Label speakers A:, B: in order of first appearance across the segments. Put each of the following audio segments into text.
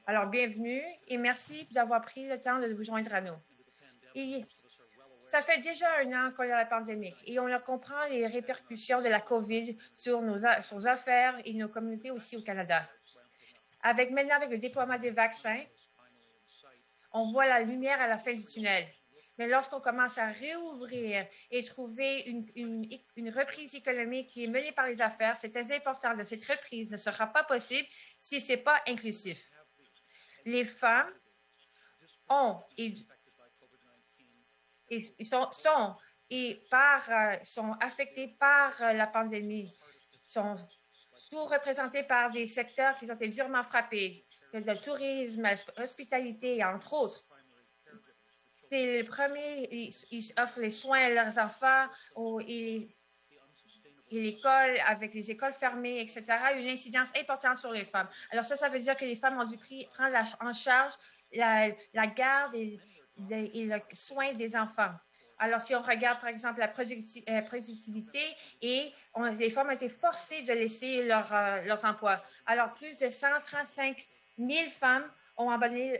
A: Alors, bienvenue et merci d'avoir pris le temps de vous joindre à nous. Et ça fait déjà un an qu'on a la pandémie et on comprend les répercussions de la COVID sur sur nos affaires et nos communautés aussi au Canada. Avec le déploiement des vaccins, on voit la lumière à la fin du tunnel. Mais lorsqu'on commence à réouvrir et trouver une reprise économique qui est menée par les affaires, c'est très important. Cette reprise ne sera pas possible si ce n'est pas inclusif. Les femmes ont sont affectés par la pandémie, sont sous-représentés par des secteurs qui ont été durement frappés, le tourisme, l'hospitalité, entre autres. C'est le premier, ils offrent les soins à leurs enfants et l'école, avec les écoles fermées, etc., une incidence importante sur les femmes. Alors ça veut dire que les femmes ont dû prendre en charge la garde et le soin des enfants. Alors, si on regarde, par exemple, la productivité les femmes ont été forcées de laisser leurs emplois. Alors, plus de 135 000 femmes ont abandonné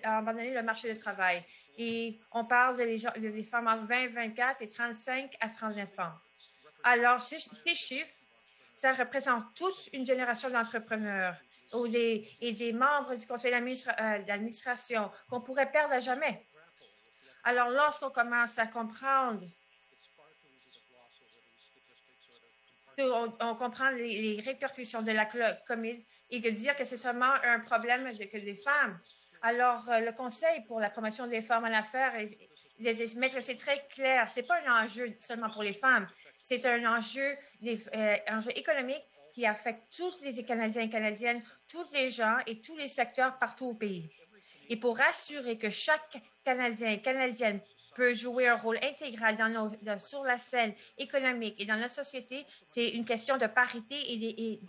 A: le marché du travail. Et on parle des femmes entre 20 24 et 35 à 39 ans. Alors, ces chiffres, ça représente toute une génération d'entrepreneurs et des membres du conseil d'administration qu'on pourrait perdre à jamais. Alors, lorsqu'on commence à comprendre, on comprend les répercussions de la COVID et de dire que c'est seulement un problème que des femmes. Alors, le Conseil pour la promotion des femmes en affaires, c'est très clair. Ce n'est pas un enjeu seulement pour les femmes. C'est un enjeu économique qui affecte tous les Canadiens et Canadiennes, tous les gens et tous les secteurs partout au pays. Et pour assurer que chaque Canadien et Canadienne peut jouer un rôle intégral sur la scène économique et dans notre société, c'est une question de parité et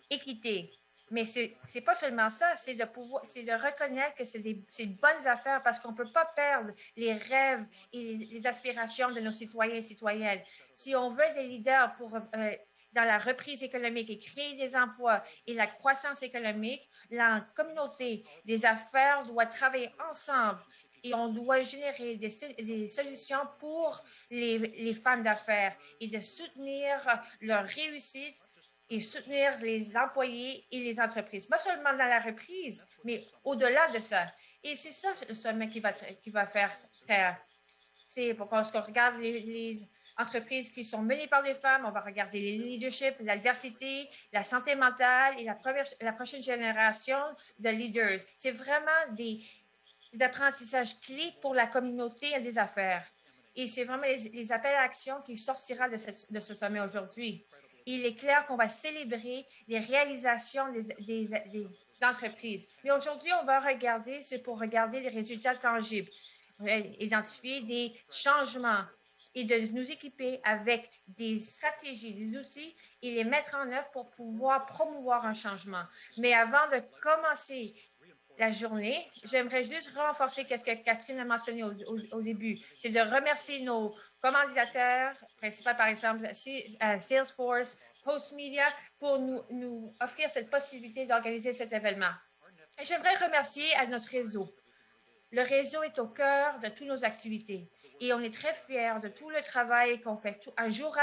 A: d'équité. Mais c'est pas seulement ça, c'est de reconnaître que c'est de bonnes affaires parce qu'on peut pas perdre les rêves et les aspirations de nos citoyens et citoyennes. Si on veut des leaders dans la reprise économique et créer des emplois et la croissance économique, la communauté des affaires doit travailler ensemble et on doit générer des solutions pour les femmes d'affaires et de soutenir leur réussite et soutenir les employés et les entreprises, pas seulement dans la reprise, mais au-delà de ça. Et c'est ça le sommet qui va faire. C'est pour qu'on regarde les entreprises qui sont menées par des femmes, on va regarder les leadership, l'adversité, la santé mentale et la prochaine génération de leaders. C'est vraiment des apprentissages clés pour la communauté des affaires. Et c'est vraiment les appels à action qui sortira de ce sommet aujourd'hui. Il est clair qu'on va célébrer les réalisations des entreprises. Mais aujourd'hui, on va c'est pour regarder les résultats tangibles, identifier des changements et de nous équiper avec des stratégies, des outils et les mettre en œuvre pour pouvoir promouvoir un changement. Mais avant de commencer la journée, j'aimerais juste renforcer ce que Catherine a mentionné au début. C'est de remercier nos commanditaires principaux, par exemple Salesforce, Postmedia, pour nous offrir cette possibilité d'organiser cet événement. Et j'aimerais remercier à notre réseau. Le réseau est au cœur de toutes nos activités et on est très fiers de tout le travail qu'on fait à jour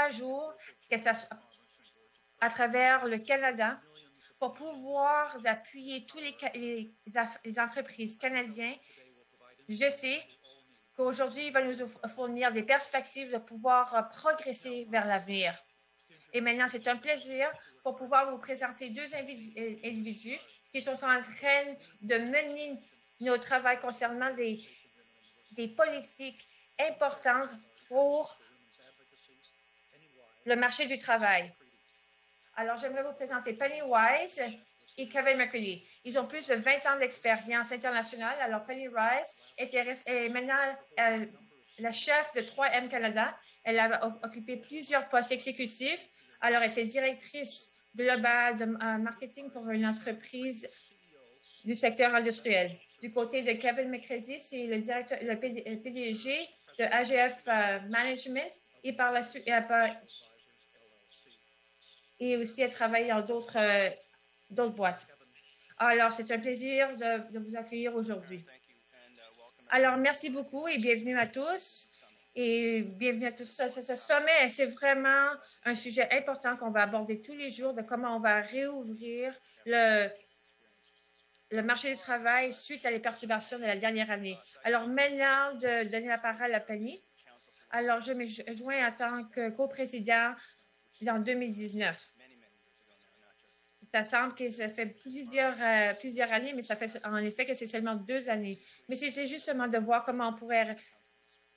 A: à travers le Canada pour pouvoir appuyer toutes les entreprises canadiennes. Je sais qu'aujourd'hui, il va nous fournir des perspectives de pouvoir progresser vers l'avenir. Et maintenant, c'est un plaisir pour pouvoir vous présenter deux individus qui sont en train de mener notre travail concernant des politiques importantes pour le marché du travail. Alors, j'aimerais vous présenter Penny Wise et Kevin McCready. Ils ont plus de 20 ans d'expérience internationale. Alors, Penny Wise est maintenant la chef de 3M Canada. Elle a occupé plusieurs postes exécutifs. Alors, elle est directrice globale de marketing pour une entreprise du secteur industriel. Du côté de Kevin McCready, c'est le PDG de AGF Management et par la suite, et aussi elle travaille dans d'autres boîtes. Alors, c'est un plaisir de vous accueillir aujourd'hui. Alors, merci beaucoup et bienvenue à tous. Et bienvenue à tous. Ce sommet, c'est vraiment un sujet important qu'on va aborder tous les jours de comment on va réouvrir le marché du travail suite à les perturbations de la dernière année. Alors, maintenant, de donner la parole à Penny. Alors, je me joins en tant que coprésident en 2019. Ça semble que ça fait plusieurs années, mais ça fait en effet que c'est seulement 2 années. Mais c'était justement de voir comment on pourrait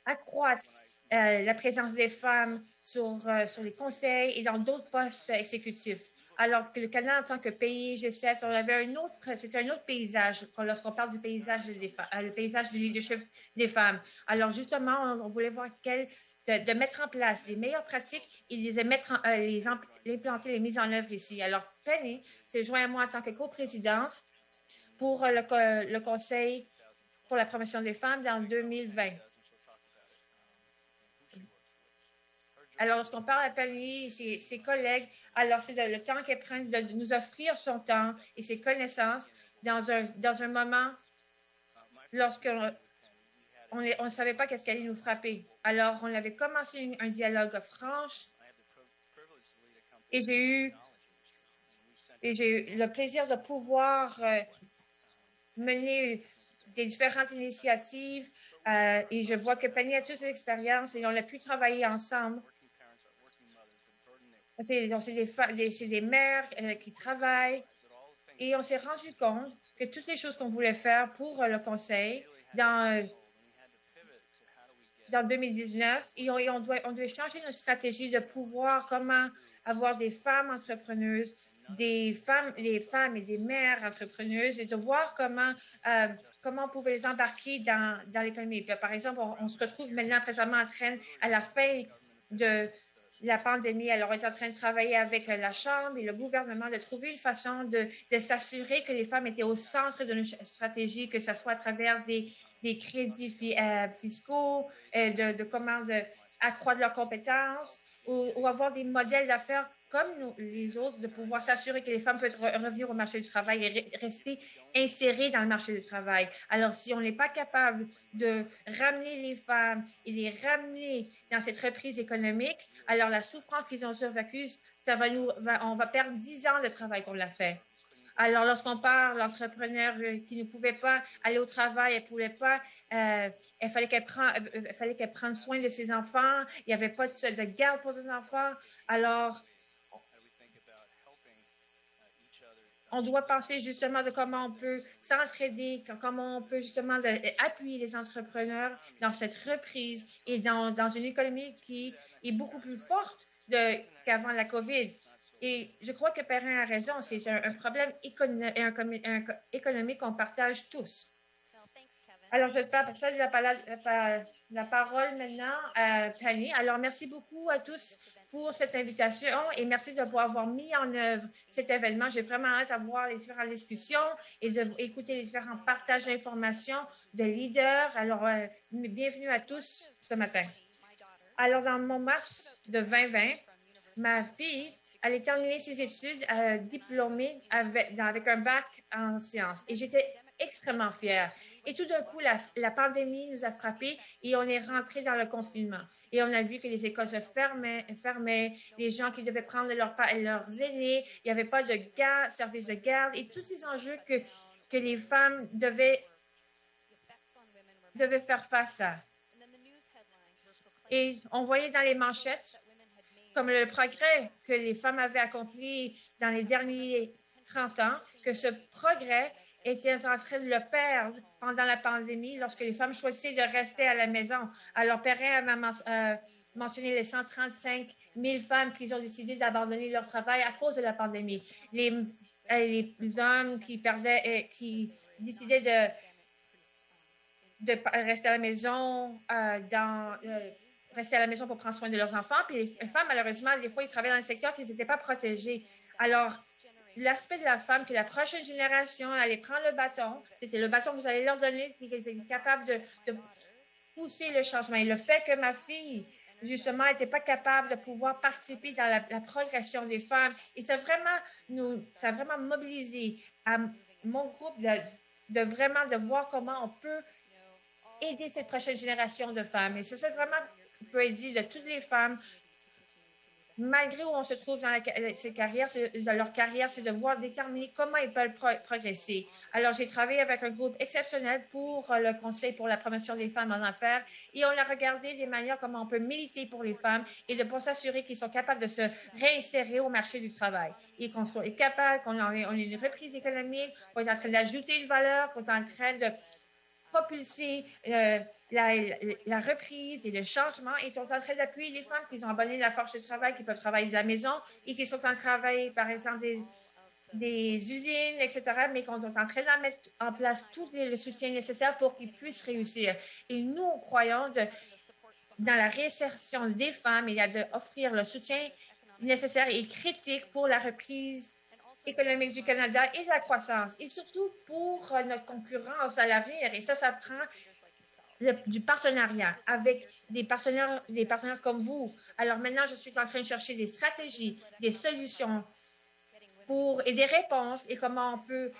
A: accroître la présence des femmes sur les conseils et dans d'autres postes exécutifs. Alors que le Canada, en tant que pays G7, on avait c'était un autre paysage lorsqu'on parle du paysage le paysage du leadership des femmes. Alors justement, on voulait voir de mettre en place les meilleures pratiques et les implanter, les mises en œuvre ici. Alors, Penny s'est joint à moi en tant que coprésidente pour le Conseil pour la promotion des femmes dans 2020. Alors, lorsqu'on parle à Penny et ses collègues, alors c'est le temps qu'elle prend de nous offrir son temps et ses connaissances dans un moment lorsqu'on on ne savait pas qu'est-ce qui allait nous frapper. Alors, on avait commencé un dialogue franche et j'ai eu le plaisir de pouvoir mener des différentes initiatives et je vois que Penny a toutes ces expériences et on a pu travailler ensemble. C'est des mères qui travaillent et on s'est rendu compte que toutes les choses qu'on voulait faire pour le conseil dans 2019 et on doit changer notre stratégie de pouvoir comment avoir des femmes entrepreneuses, des femmes et des mères entrepreneuses et de voir comment on pouvait les embarquer dans l'économie. Par exemple, on se retrouve maintenant présentement à la fin de la pandémie. Alors, on est en train de travailler avec la Chambre et le gouvernement de trouver une façon de s'assurer que les femmes étaient au centre de notre stratégie, que ce soit à travers des crédits fiscaux, de comment accroître leurs compétences ou avoir des modèles d'affaires comme les autres, de pouvoir s'assurer que les femmes peuvent revenir au marché du travail et rester insérées dans le marché du travail. Alors, si on n'est pas capable de ramener les femmes et les ramener dans cette reprise économique, alors la souffrance qu'ils ont survécue, on va perdre 10 ans de travail qu'on l'a fait. Alors, lorsqu'on parle l'entrepreneur qui ne pouvait pas aller au travail, elle ne pouvait pas, il fallait qu'elle prenne soin de ses enfants, il n'y avait pas de garde pour ses enfants. Alors, on doit penser justement de comment on peut s'entraider, comment on peut justement appuyer les entrepreneurs dans cette reprise et dans une économie qui est beaucoup plus forte qu'avant la COVID. Et je crois que Perrin a raison, c'est un problème économique qu'on partage tous. Alors, je vais passer la parole maintenant à Penny. Alors, merci beaucoup à tous pour cette invitation et merci d'avoir mis en œuvre cet événement. J'ai vraiment hâte d'avoir les différentes discussions et d'écouter les différents partages d'informations de leaders. Alors, bienvenue à tous ce matin. Alors, dans mon mars de 2020, ma fille allait terminer ses études diplômée avec un bac en sciences et j'étais extrêmement fière. Et tout d'un coup, la pandémie nous a frappés et on est rentré dans le confinement. Et on a vu que les écoles se fermaient, les gens qui devaient prendre leurs aînés, il n'y avait pas de service de garde et tous ces enjeux que les femmes devaient faire face à. Et on voyait dans les manchettes comme le progrès que les femmes avaient accompli dans les derniers 30 ans, que ce progrès était en train de le perdre pendant la pandémie lorsque les femmes choisissaient de rester à la maison. Alors, Perrin a mentionné les 135 000 femmes qui ont décidé d'abandonner leur travail à cause de la pandémie. Les hommes qui décidaient de rester à la maison rester à la maison pour prendre soin de leurs enfants. Puis les femmes, malheureusement, des fois, ils travaillaient dans le secteur qu'ils n'étaient pas protégés. Alors, l'aspect de la femme, que la prochaine génération allait prendre le bâton, c'était le bâton que vous allez leur donner, puis qu'ils étaient capables de pousser le changement. Et le fait que ma fille, justement, n'était pas capable de pouvoir participer dans la progression des femmes, et ça a vraiment mobilisé mon groupe de vraiment de voir comment on peut aider cette prochaine génération de femmes. Et c'est vraiment, on peut dire, de toutes les femmes, malgré où on se trouve dans leur carrière, c'est de voir déterminer comment ils peuvent progresser. Alors, j'ai travaillé avec un groupe exceptionnel pour le Conseil pour la promotion des femmes en affaires et on a regardé des manières comment on peut militer pour les femmes et pour s'assurer qu'ils sont capables de se réinsérer au marché du travail et qu'on soit capable, qu'on ait une reprise économique, qu'on est en train d'ajouter une valeur, qu'on est en train de propulser la reprise et le changement et sont en train d'appuyer les femmes qui ont abonné la force de travail, qui peuvent travailler de la maison et qui sont en train de travailler, par exemple, des usines, etc., mais qu'on est en train de mettre en place tout le soutien nécessaire pour qu'ils puissent réussir. Et nous, croyons dans la réinsertion des femmes et d'offrir le soutien nécessaire et critique pour la reprise économique du Canada et de la croissance, et surtout pour notre concurrence à l'avenir. Et ça prend du partenariat avec des partenaires comme vous. Alors maintenant, je suis en train de chercher des stratégies, des solutions et des réponses et comment on peut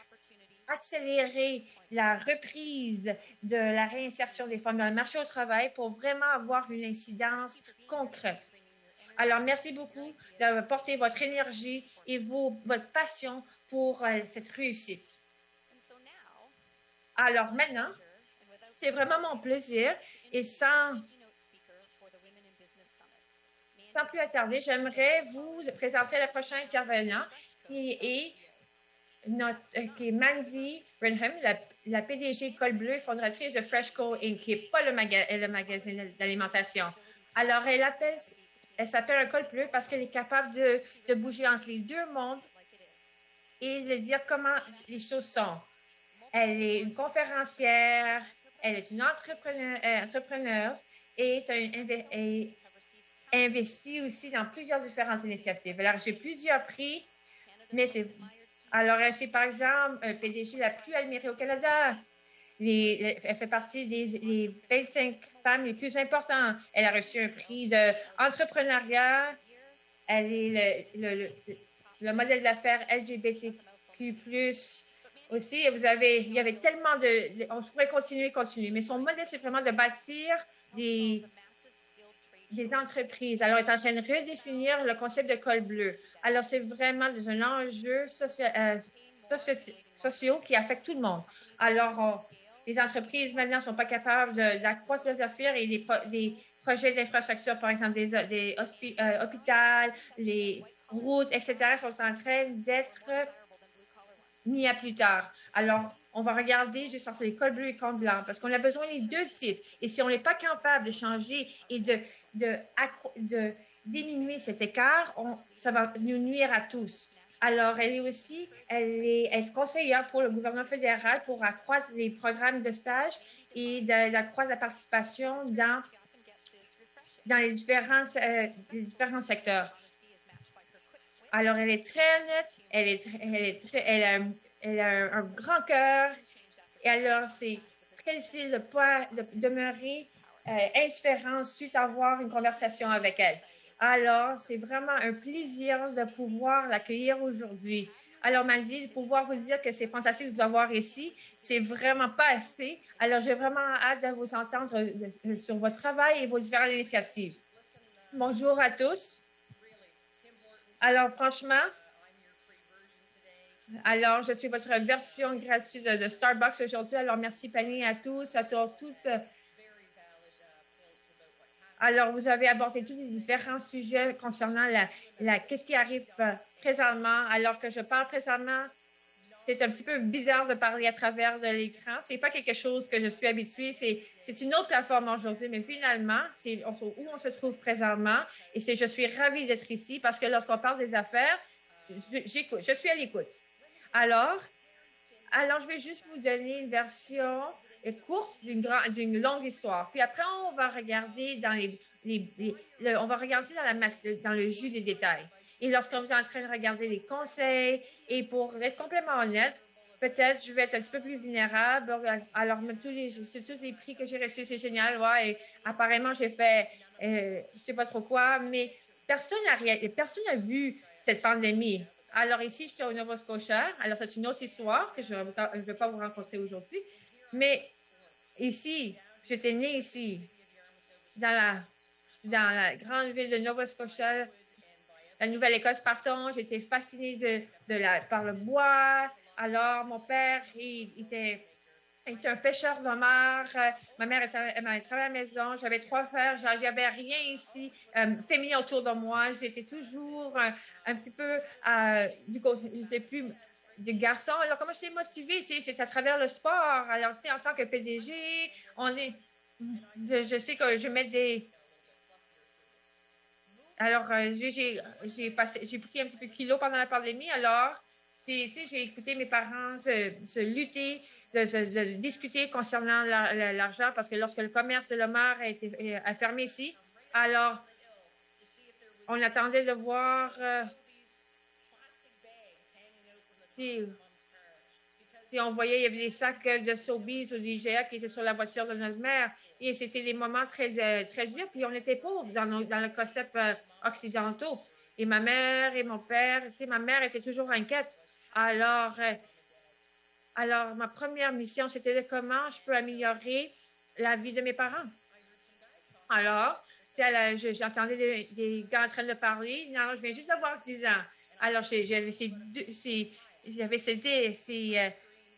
A: accélérer la reprise de la réinsertion des femmes dans le marché au travail pour vraiment avoir une incidence concrète. Alors, merci beaucoup de porter votre énergie et votre passion pour cette réussite. Alors, maintenant, c'est vraiment mon plaisir et sans plus attarder, j'aimerais vous présenter le prochain intervenant qui est Mandy Renham, la PDG Col Bleu, fondatrice de Freshco Inc., qui n'est pas le magasin d'alimentation. Alors, elle s'appelle un col bleu parce qu'elle est capable de bouger entre les deux mondes et de dire comment les choses sont. Elle est une conférencière, elle est une entrepreneuse et investit aussi dans plusieurs différentes initiatives. Alors, j'ai plusieurs prix, mais alors, elle est par exemple un PDG la plus admirée au Canada. Elle fait partie des 25 femmes les plus importantes. Elle a reçu un prix d'entrepreneuriat. Elle est le modèle d'affaires LGBTQ+. Aussi, il y avait tellement on pourrait continuer. Mais son modèle, c'est vraiment de bâtir des entreprises. Alors, elle est en train de redéfinir le concept de col bleu. Alors, c'est vraiment un enjeu sociaux qui affecte tout le monde. Alors, les entreprises, maintenant, ne sont pas capables d'accroître leurs affaires et des projets d'infrastructure, par exemple, des hôpitaux, les routes, etc., sont en train d'être mis à plus tard. Alors, on va regarder juste entre les cols bleus et les cols blancs parce qu'on a besoin des deux types. Et si on n'est pas capable de changer et de diminuer cet écart, ça va nous nuire à tous. Alors, elle est conseillère pour le gouvernement fédéral pour accroître les programmes de stage et d'accroître la participation dans les différents secteurs. Alors, elle est très honnête, elle a un grand cœur et alors c'est très difficile de demeurer indifférent suite à avoir une conversation avec elle. Alors, c'est vraiment un plaisir de pouvoir l'accueillir aujourd'hui. Alors, Mandy, de pouvoir vous dire que c'est fantastique de vous avoir ici, c'est vraiment pas assez. Alors, j'ai vraiment hâte de vous entendre sur votre travail et vos différentes initiatives. Bonjour à tous. Alors, franchement, je suis votre version gratuite de Starbucks aujourd'hui. Alors, merci, Penny, à tous, à toutes. Alors, vous avez abordé tous les différents sujets concernant qu'est-ce qui arrive présentement. Alors que je parle présentement, c'est un petit peu bizarre de parler à travers de l'écran. Ce n'est pas quelque chose que je suis habituée. C'est une autre plateforme aujourd'hui, mais finalement, c'est où on se trouve présentement. Et je suis ravie d'être ici parce que lorsqu'on parle des affaires, j'écoute, je suis à l'écoute. Alors, je vais juste vous donner une version courte d'une longue histoire. Puis après, on va regarder dans dans le jus des détails. Et lorsqu'on est en train de regarder les conseils, et pour être complètement honnête, peut-être je vais être un petit peu plus vulnérable. Alors, tous les prix que j'ai reçus, c'est génial. Ouais, et apparemment, j'ai fait, je ne sais pas trop quoi, mais personne n'a vu cette pandémie. Alors ici, j'étais au Nova Scotia. Alors, c'est une autre histoire que je ne vais pas vous rencontrer aujourd'hui. Mais ici, j'étais née ici, dans la grande ville de Nova Scotia, la Nouvelle-Écosse, pardon. J'étais fascinée par le bois. Alors, mon père, il était un pêcheur de mer. Ma mère elle travaillait à la maison. J'avais 3 frères. J'avais rien ici féminin autour de moi. J'étais toujours un petit peu j'étais plus de garçon. Alors, comment j'étais motivée? C'est à travers le sport. Alors, en tant que PDG, je sais que je mets des. Alors, j'ai pris un petit peu de kilos pendant la pandémie. Alors, j'ai écouté mes parents se lutter, de discuter concernant l'argent parce que lorsque le commerce de l'Omar a fermé ici, alors on attendait de voir si on voyait, il y avait des sacs de Sobeys ou d'IGA qui étaient sur la voiture de notre mère. Et c'était des moments très, très durs. Puis on était pauvres dans le concept occidentaux. Et ma mère et mon père, ma mère était toujours inquiète. Alors, ma première mission, c'était de comment je peux améliorer la vie de mes parents. Alors, j'entendais des gars en train de parler. Non, je viens juste d'avoir 10 ans. Alors, j'avais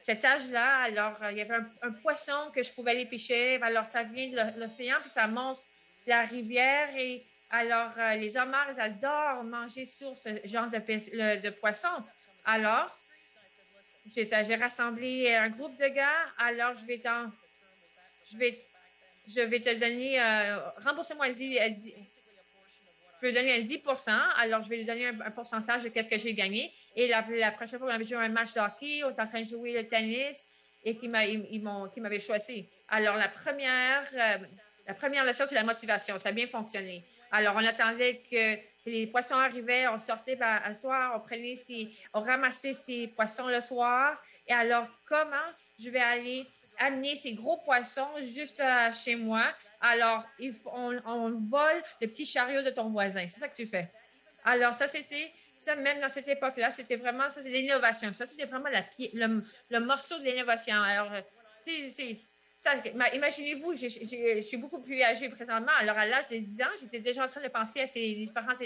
A: cet âge-là. Alors, il y avait un poisson que je pouvais aller pêcher. Alors, ça vient de l'océan, puis ça monte de la rivière. Et alors, les homards, ils adorent manger sur ce genre de poisson. Alors, j'ai rassemblé un groupe de gars. Alors, je vais te donner, rembourse-moi je peux donner un 10 alors je vais lui donner un pourcentage de ce que j'ai gagné. Et la prochaine fois, on avait joué un match de hockey, on était en train de jouer le tennis et qui m'avait choisi. Alors, la première leçon, c'est la motivation. Ça a bien fonctionné. Alors, on attendait que les poissons arrivaient, on sortait le soir, on ramassait ces poissons le soir. Et alors, comment je vais aller amener ces gros poissons juste chez moi? Alors, on vole le petit chariot de ton voisin. C'est ça que tu fais. Alors, même dans cette époque-là, c'était vraiment, ça, c'est l'innovation. Ça, c'était vraiment le morceau de l'innovation. Alors, imaginez-vous, je suis beaucoup plus âgée présentement. Alors, à l'âge de 10 ans, j'étais déjà en train de penser à ces différentes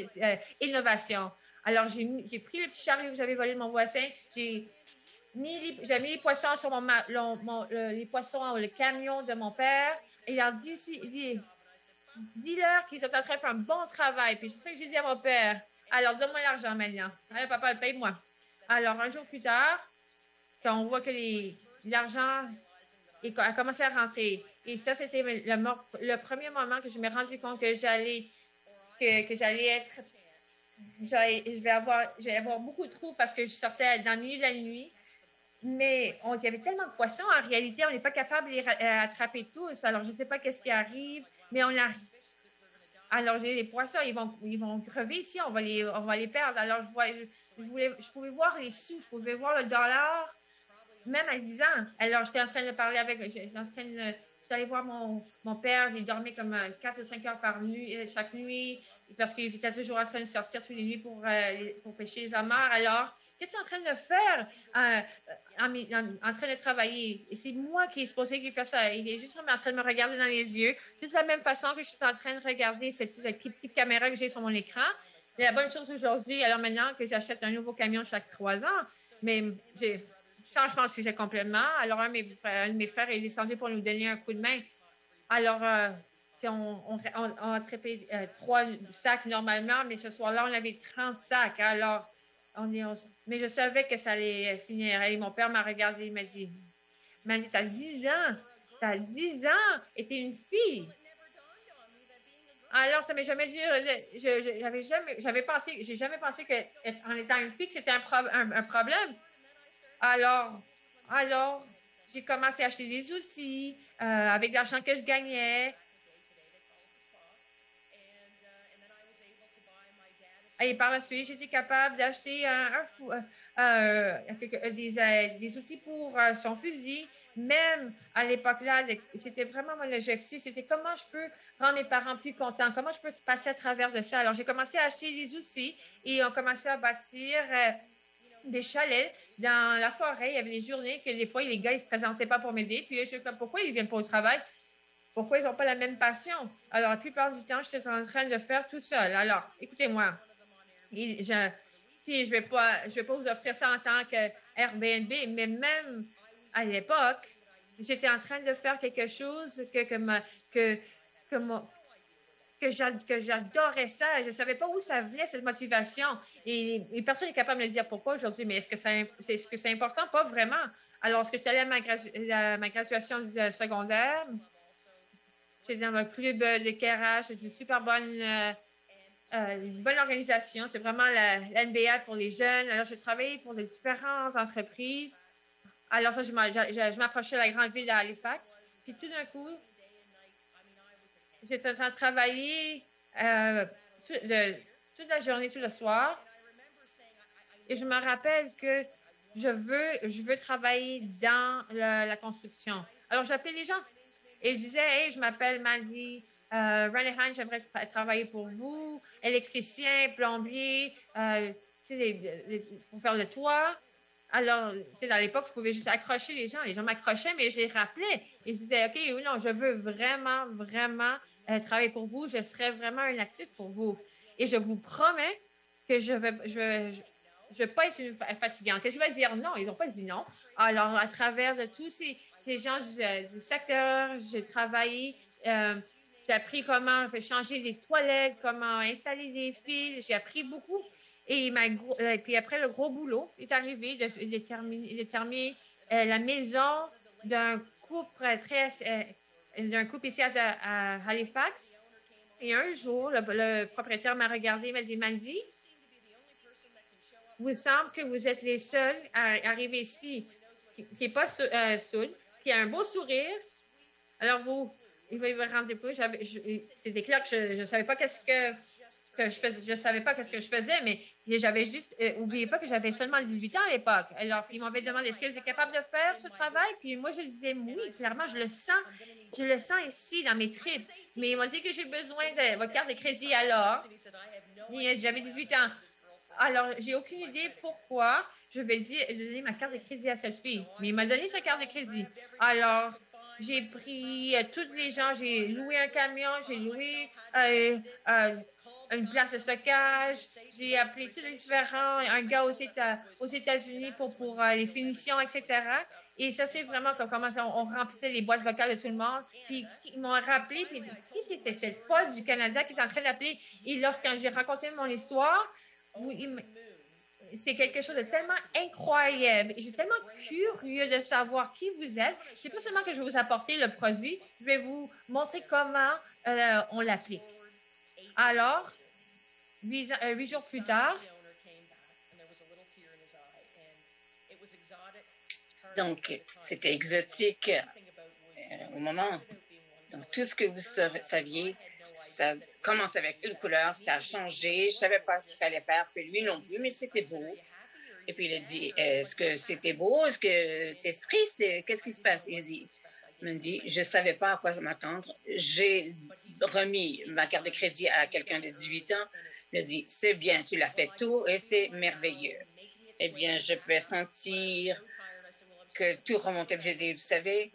A: innovations. Alors, j'ai pris le petit chariot que j'avais volé de mon voisin. J'ai mis les poissons sur les poissons, le camion de mon père. Et alors, dis-leur qu'ils sont en train de faire un bon travail. Puis c'est ça que j'ai dit à mon père. Alors, donne-moi l'argent maintenant. Allez, papa, paye-moi. Alors, un jour plus tard, quand on voit que l'argent a commencé à rentrer. Et ça, c'était le premier moment que je me suis rendu compte que j'allais être. Je vais avoir beaucoup de trous parce que je sortais dans le milieu de la nuit. Mais il y avait tellement de poissons. En réalité, on n'est pas capable de les attraper tous. Alors, je ne sais pas qu'est-ce qui arrive, mais on arrive. Alors, j'ai les poissons, ils vont crever ici, on va les perdre. Alors, je pouvais voir les sous, je pouvais voir le dollar, même à 10 ans. Alors, j'étais en train de parler j'étais allée voir mon père, j'ai dormi comme 4 ou 5 heures par nuit, chaque nuit, parce qu'il était toujours en train de sortir toutes les nuits pour pêcher les homard. Alors, qu'est-ce que tu es en train de faire en train de travailler? Et c'est moi qui est supposé qu'il fait ça. Il est juste en train de me regarder dans les yeux, juste de la même façon que je suis en train de regarder cette petite caméra que j'ai sur mon écran. Et la bonne chose aujourd'hui, alors maintenant que j'achète un nouveau camion chaque 3 ans, mais j'ai changement de sujet complètement. Alors, un de mes frères est descendu pour nous donner un coup de main. Alors, on a traité 3 sacs normalement, mais ce soir-là, on avait 30 sacs. Alors, mais je savais que ça allait finir. Et mon père m'a regardé, il m'a dit, t'as 10 ans, et t'es une fille. Alors, ça m'est jamais dit, j'ai jamais pensé qu'en étant une fille, que c'était un problème. Alors, j'ai commencé à acheter des outils avec l'argent que je gagnais. Et par la suite, j'étais capable d'acheter des outils pour son fusil. Même à l'époque-là, c'était vraiment mon objectif. C'était comment je peux rendre mes parents plus contents, comment je peux passer à travers de ça. Alors, j'ai commencé à acheter des outils et on commençait à bâtir des chalets dans la forêt. Il y avait des journées que des fois, les gars, ils se présentaient pas pour m'aider. Puis je suis comme, pourquoi ils viennent pas au travail? Pourquoi ils n'ont pas la même passion? Alors, la plupart du temps, je suis en train de faire tout seul. Alors, écoutez-moi. Si je vais pas vous offrir ça en tant que Airbnb, mais même à l'époque, j'étais en train de faire quelque chose que, que, mon- que j'adorais ça. Je ne savais pas où ça venait, cette motivation. Et personne n'est capable de me dire pourquoi aujourd'hui, mais est-ce que c'est important? Pas vraiment. Alors, est-ce que j'étais allée à ma graduation du secondaire? J'étais dans un club de carrage, c'est une bonne organisation. C'est vraiment la NBA pour les jeunes. Alors, j'ai travaillé pour des différentes entreprises. Alors, ça, je m'approchais de la grande ville d'Halifax. Puis tout d'un coup, j'étais en train de travailler tout toute la journée, tout le soir. Et je me rappelle que je veux travailler dans la construction. Alors, j'appelais les gens et je disais, hey, je m'appelle Mandy Ranahan, j'aimerais travailler pour vous, électricien, plombier, pour faire le toit. Alors, dans l'époque, je pouvais juste accrocher les gens. Les gens m'accrochaient, mais je les rappelais. Et je disais, OK, oui, non, je veux vraiment, vraiment travailler pour vous. Je serai vraiment un actif pour vous. Et je vous promets que je vais pas être fatigante. Qu'est-ce que je vais dire non? Ils n'ont pas dit non. Alors, à travers de tous ces gens du secteur, j'ai travaillé. J'ai appris comment changer des toilettes, comment installer des fils. J'ai appris beaucoup. Puis après, le gros boulot est arrivé de terminer la maison d'un couple d'un couple ici à Halifax. Et un jour, le propriétaire m'a regardé et m'a dit, Mandy, il semble que vous êtes les seuls à arriver ici qui n'est pas saoul, qui a un beau sourire. Alors, il va vous rendre plus. C'était clair que je ne savais pas qu'est-ce que je faisais. Je savais pas qu'est-ce que je faisais, mais j'avais juste oublié pas que j'avais seulement 18 ans à l'époque. Alors, ils m'avaient demandé est-ce que vous êtes capable de faire ce travail? Puis moi, je disais oui, clairement, je le sens. Je le sens ici dans mes tripes. Mais ils m'ont dit que j'ai besoin de votre carte de crédit alors. J'avais 18 ans. Alors, j'ai aucune idée pourquoi je vais donner ma carte de crédit à cette fille. Mais il m'a donné sa carte de crédit. Alors, j'ai pris tous les gens, j'ai loué un camion, j'ai loué une place de stockage, j'ai appelé tous les différents, un gars aux États-Unis pour les finitions, etc. Et ça, c'est vraiment comme comment on remplissait les boîtes vocales de tout le monde. Puis ils m'ont rappelé, puis qui c'était cette folle du Canada qui est en train d'appeler? Et lorsque j'ai raconté mon histoire, oui, c'est quelque chose de tellement incroyable. Je suis tellement curieux de savoir qui vous êtes. C'est pas seulement que je vais vous apporter le produit, je vais vous montrer comment on l'applique. Alors, 8 jours plus tard,
B: donc, c'était exotique au moment. Donc, tout ce que vous saviez, ça commence avec une couleur, ça a changé. Je ne savais pas ce qu'il fallait faire, puis lui non plus, mais c'était beau. Et puis, il a dit, est-ce que c'était beau? Est-ce que tu es triste? Qu'est-ce qui se passe? Il m'a dit, je ne savais pas à quoi m'attendre. J'ai remis ma carte de crédit à quelqu'un de 18 ans. Il a dit, c'est bien, tu l'as fait tout et c'est merveilleux. Eh bien, je pouvais sentir que tout remontait. J'ai dit, vous savez,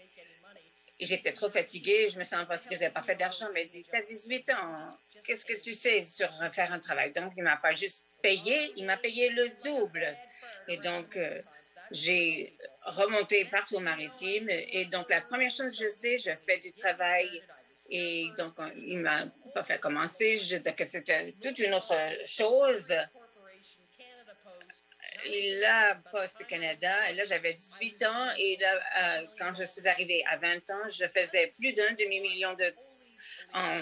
B: j'étais trop fatiguée, je me sens parce que je n'avais pas fait d'argent. Mais il dit, tu as 18 ans, qu'est-ce que tu sais sur faire un travail? Donc, il ne m'a pas juste payé, il m'a payé le double. Et donc, j'ai remonté partout au maritime. Et donc, la première chose que je sais, je fais du travail. Et donc, il ne m'a pas fait commencer. Que c'était toute une autre chose. Et là, Poste Canada, et là, j'avais 18 ans. Et là, quand je suis arrivée à 20 ans, je faisais plus d'un demi-million en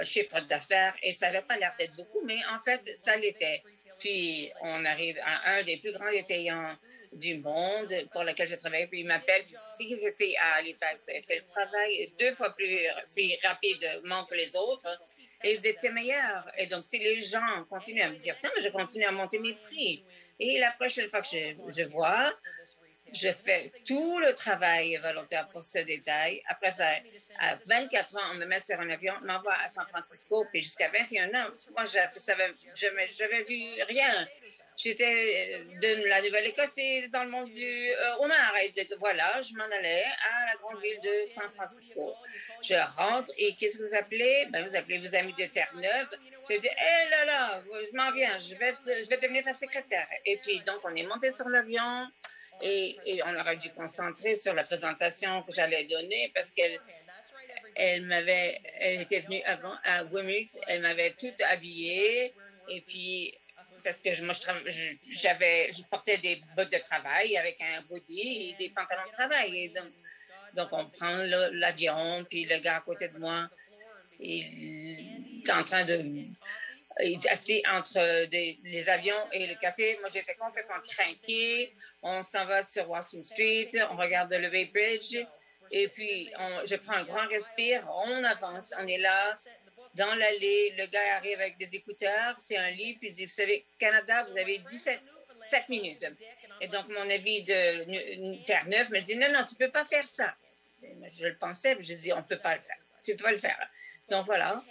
B: chiffre d'affaires. Et ça n'avait pas l'air d'être beaucoup, mais en fait, ça l'était. Puis, on arrive à un des plus grands détaillants du monde pour lequel je travaille. Puis, il m'appelle. Si j'étais à Halifax, j'ai fait le travail 2 fois plus rapidement que les autres. Et vous étiez meilleur. Et donc, si les gens continuent à me dire ça, je continue à monter mes prix. Et la prochaine fois que je vois, je fais tout le travail volontaire pour ce détail. Après ça, à 24 ans, on me met sur un avion, on m'envoie à San Francisco, puis jusqu'à 21 ans, moi, je n'avais vu rien. J'étais de la Nouvelle-Écosse et dans le monde du homard. Et voilà, je m'en allais à la grande ville de San Francisco. Je rentre et qu'est-ce que vous appelez? Ben, vous appelez vos amis de Terre-Neuve. Je dis, hé là là, je m'en viens, je vais devenir ta secrétaire. Et puis, donc, on est monté sur l'avion et on aurait dû concentrer sur la présentation que j'allais donner parce qu'elle elle était venue avant à Wimmix, elle m'avait tout habillée et puis parce que je portais des bottes de travail avec un body et des pantalons de travail. Et donc on prend l'avion, puis le gars à côté de moi, il est en train de il est assis entre les avions et le café. Moi, j'étais complètement craquée. On s'en va sur Washington Street, on regarde le Bay Bridge. Et puis, je prends un grand respire, on avance, on est là, dans l'allée, le gars arrive avec des écouteurs, c'est un livre, puis il dit, vous savez, Canada, vous avez 7 minutes. Et donc, mon avis de Terre-Neuve me dit, non, non, tu ne peux pas faire ça. Je le pensais, mais je dis, on ne peut pas le faire. Tu ne peux pas le faire. Donc, voilà.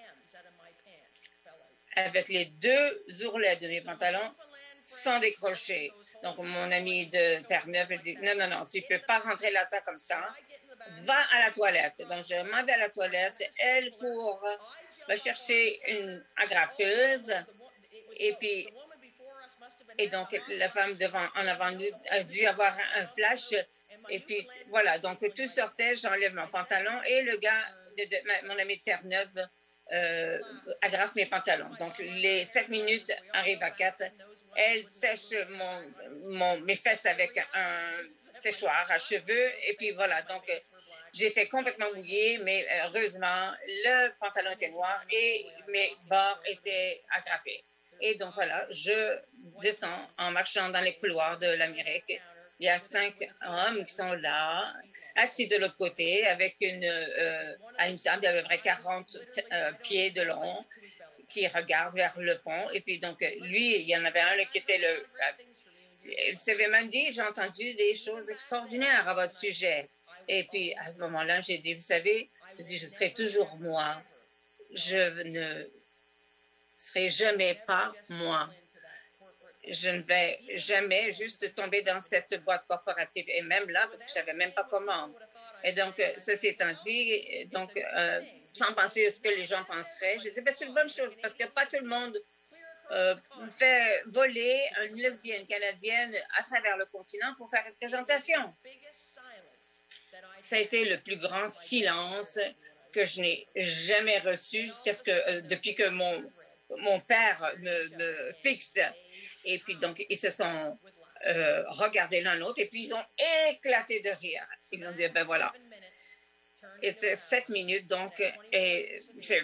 B: Avec les deux ourlets de mes pantalons, sans décrocher. Donc, mon ami de Terre-Neuve me dit, non, non, non, tu ne peux pas rentrer là-dedans comme ça. Va à la toilette. Donc, je m'en vais à la toilette. Elle court, va chercher une agrafeuse. Et donc, la femme en avant nous a dû avoir un flash. Et puis, voilà. Donc, tout sortait. J'enlève mon pantalon et le gars, mon ami de Terre-Neuve, agrafe mes pantalons. Donc, les 7 minutes arrivent à 4. Elle sèche mes fesses avec un séchoir à cheveux. Et puis voilà, donc j'étais complètement mouillée, mais heureusement, le pantalon était noir et mes bords étaient agrafés. Et donc voilà, je descends en marchant dans les couloirs de l'Amérique. Il y a 5 hommes qui sont là, assis de l'autre côté, avec à une table d'à peu près 40 pieds de long, qui regarde vers le pont. Et puis, donc, lui, il y en avait un là, qui était il s'avait même dit, j'ai entendu des choses extraordinaires à votre sujet. Et puis, à ce moment-là, j'ai dit, vous savez, je serai toujours moi. Je ne serai jamais pas moi. Je ne vais jamais juste tomber dans cette boîte corporative. Et même là, parce que je ne savais même pas comment. Et donc, ceci étant dit, donc, sans penser à ce que les gens penseraient, je dis, ben, c'est une bonne chose parce que pas tout le monde fait voler une lesbienne canadienne à travers le continent pour faire une présentation. Ça a été le plus grand silence que je n'ai jamais reçu jusqu'à ce que, depuis que mon père me fixe. Et puis, donc, ils se sont regardés l'un l'autre et puis ils ont éclaté de rire. Ils ont dit, ben voilà. Et c'est 7 minutes, donc, j'ai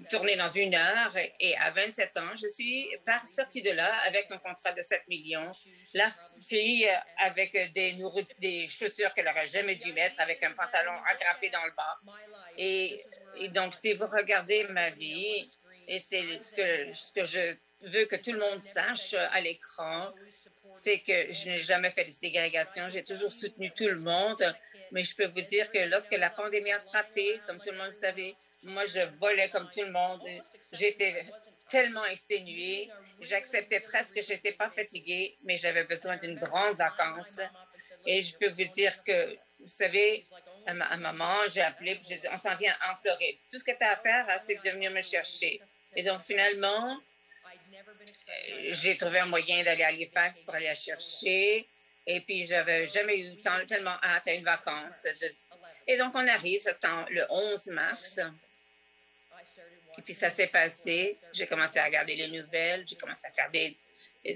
B: tourné dans 1 heure et à 27 ans, je suis sortie de là avec un contrat de 7 millions. La fille avec des chaussures qu'elle n'aurait jamais dû mettre, avec un pantalon agrafé dans le bas. Et donc, si vous regardez ma vie, et c'est ce que je veux que tout le monde sache à l'écran, c'est que je n'ai jamais fait de ségrégation. J'ai toujours soutenu tout le monde. Mais je peux vous dire que lorsque la pandémie a frappé, comme tout le monde le savait, moi, je volais comme tout le monde. J'étais tellement exténuée. J'acceptais presque que je n'étais pas fatiguée, mais j'avais besoin d'une grande vacance. Et je peux vous dire que, vous savez, à maman, j'ai appelé, puis j'ai dit, on s'en vient en Floride. Tout ce que tu as à faire, c'est de venir me chercher. Et donc, finalement, j'ai trouvé un moyen d'aller à Halifax pour aller la chercher. Et puis, j'avais jamais eu tellement hâte à une vacance. Et donc, on arrive, ça c'était le 11 mars. Et puis, ça s'est passé. J'ai commencé à regarder les nouvelles. J'ai commencé à faire des